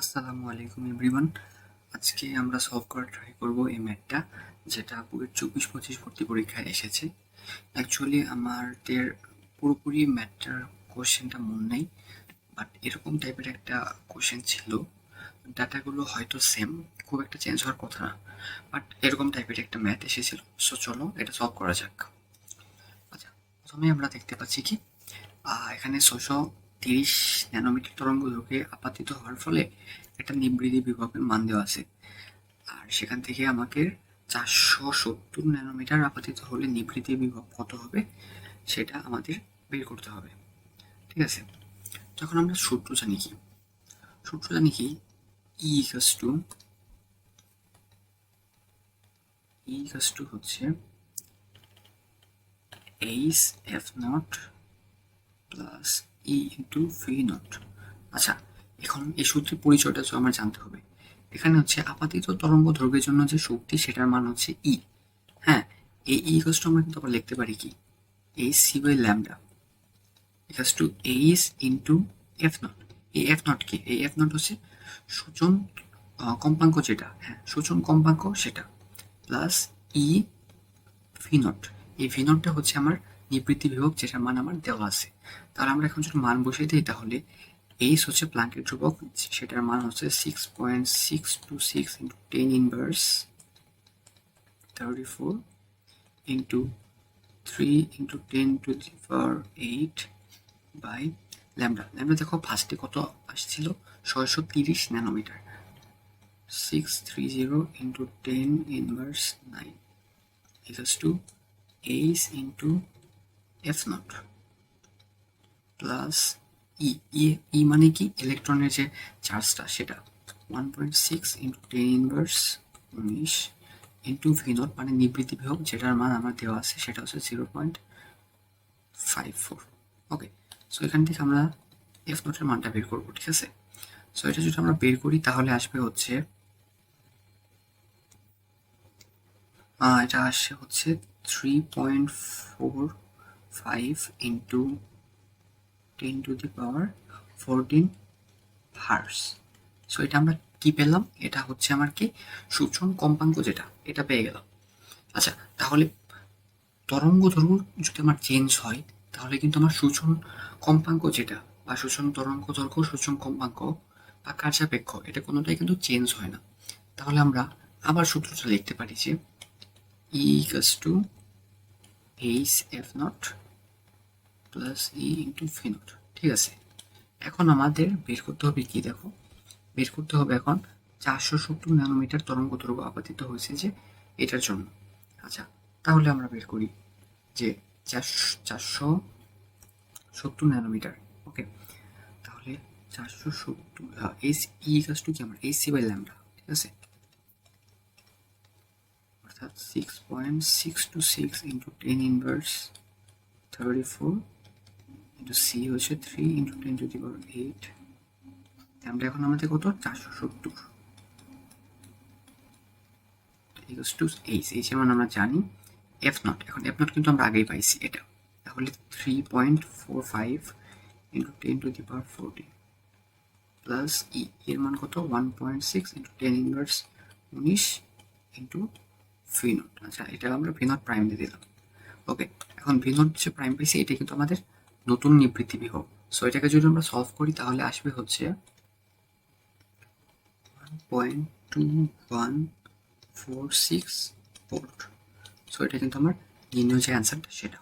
আসসালামু আলাইকুম এভরিওয়ান। আজকে আমরা সলভ করার ট্রাই করব এই ম্যাথটা, যেটা বুয়েট 24-25 ভর্তি পরীক্ষায় এসেছে। অ্যাকচুয়ালি আমাদের পুরোপুরি ম্যাথটার কোশ্চেনটা মনে নেই, বাট এরকম টাইপের একটা কোশ্চেন ছিল। ডাটাগুলো হয়তো সেম, খুব একটা চেঞ্জ হওয়ার কথা না, বাট এরকম টাইপের একটা ম্যাথ এসেছিল। সো চলো এটা সলভ করা যাক। আচ্ছা, প্রথমে আমরা দেখতে পাচ্ছি কি এখানে 630 ন্যানোমিটার তরঙ্গ দৈর্ঘ্যে আপাতিত হওয়ার ফলে একটা নিবৃতি বিভবের মান দেওয়া আছে। আর সেখান থেকে আমাকে 470 ন্যানোমিটার আপাতিত হলে নিবৃতি বিভব কত হবে সেটা আমাদের বের করতে হবে। ঠিক আছে, তখন আমরা সূত্র জানি কি ই ইকাস টু হচ্ছে এইচ এফ নট প্লাস ই ইন্টু ভি নট। আচ্ছা, এখন এই সূত্রের পরিচয়টা তো আমার জানতে হবে। এখানে হচ্ছে আপাতিত তরঙ্গ দৈর্ঘ্যের জন্য যে শক্তি সেটার মান হচ্ছে ই। হ্যাঁ, এই ইকাস টু আমরা কিন্তু আবার লিখতে পারি কি h c by lambda equals to h into f nought. এই এফ নট কি? এই এফ নট হচ্ছে সূচন কম্পাঙ্ক, যেটা সূচন কম্পাঙ্ক সেটা, প্লাস ই ভি নট। এই ভি নটটা হচ্ছে আমার নিবৃত্তি বিভব, যেটার মান আমার দেওয়া আছে। তাহলে আমরা এখন যদি মান বসিয়ে দিই, তাহলে এইচ হচ্ছে প্ল্যাঙ্কের ধ্রুবক, সেটার মান হচ্ছে 6.626 into 10 inverse 34 into 3 into 10 to the power 8 by lambda. Lambda দেখো ফার্স্টে কত আসছিল, 630 nanometer. 630 into 10 inverse 9 equals to h into f naught plus e. E মানে কি? ইলেকট্রনের যে চার্জটা সেটা, 1.6 into 10 inverse 19 into v naught মানে নিবৃত্তি বিভব, যেটার মান আমার দেওয়া আছে সেটা হচ্ছে 0.54। ওকে, সো এখান থেকে আমরা এফ নটের মানটা বের করবো। ঠিক আছে, সো এটা যদি আমরা বের করি তাহলে আসবে হচ্ছে এটা আসছে হচ্ছে 3.45 into 10 to the power 14 hertz. So এটা আমরা কি পেলাম? এটা হচ্ছে আমার কি সূচন কম্পাঙ্ক, যেটা এটা পেয়ে গেলাম। আচ্ছা, তাহলে তরঙ্গ দৈর্ঘ্য যদি আমার চেঞ্জ হয়, তাহলে কিন্তু আমার সূচন কম্পাঙ্ক যেটা, বা সূচন তরঙ্গ দৈর্ঘ্য, সূচন কম্পাঙ্ক বা কার্যাপেক্ষ, এটা কোনোটাই কিন্তু চেঞ্জ হয় না। তাহলে আমরা আবার সূত্রটা লিখতে পারি যে ই equals to H F naught plus E into v not. ঠিক আছে, এখন আমাদের বের করতে হবে কি? দেখো, বের করতে হবে এখন 470 ন্যানোমিটার তরঙ্গ দৈর্ঘ্য আপাতিত হয়েছে যে এটার জন্য। আচ্ছা, তাহলে আমরা বের করি যে 470 ন্যানোমিটার। ওকে, তাহলে 470 এইচ ই ইকুয়ালস টু কি আমার এইচ সি বাই ল্যামডা। ঠিক আছে, অর্থাৎ 6.626 ইন্টু 10 ইনভার্স 34 ইন্টু সি হচ্ছে 3 ইন্টু 10 টু দি পাওয়ার 8। আমরা এখন আমাদের কত? 470 ইকুয়ালস টু এইচ। এইচ এর মান আমরা জানি এফ নট। এখন এফ নট কিন্তু আমরা আগেই পাইছি এটা, তাহলে 3.45 into 10 to the power 14 plus e এর মান কত? 1.6 into 10 inverse 19 into v naught. আচ্ছা, এটা আমরা ভি নট প্রাইম দিয়ে দিলাম। ওকে, এখন ভি নট যে প্রাইম পাইছি, এটা কিন্তু আমাদের নতুন নিবৃত্তি বিভব। সো এটাকে যদি আমরা সলভ করি তাহলে আসবে হচ্ছে 1.2146 ভোল্ট। সো এটা কিন্তু আমার নির্ণয় যে অ্যান্সারটা সেটা।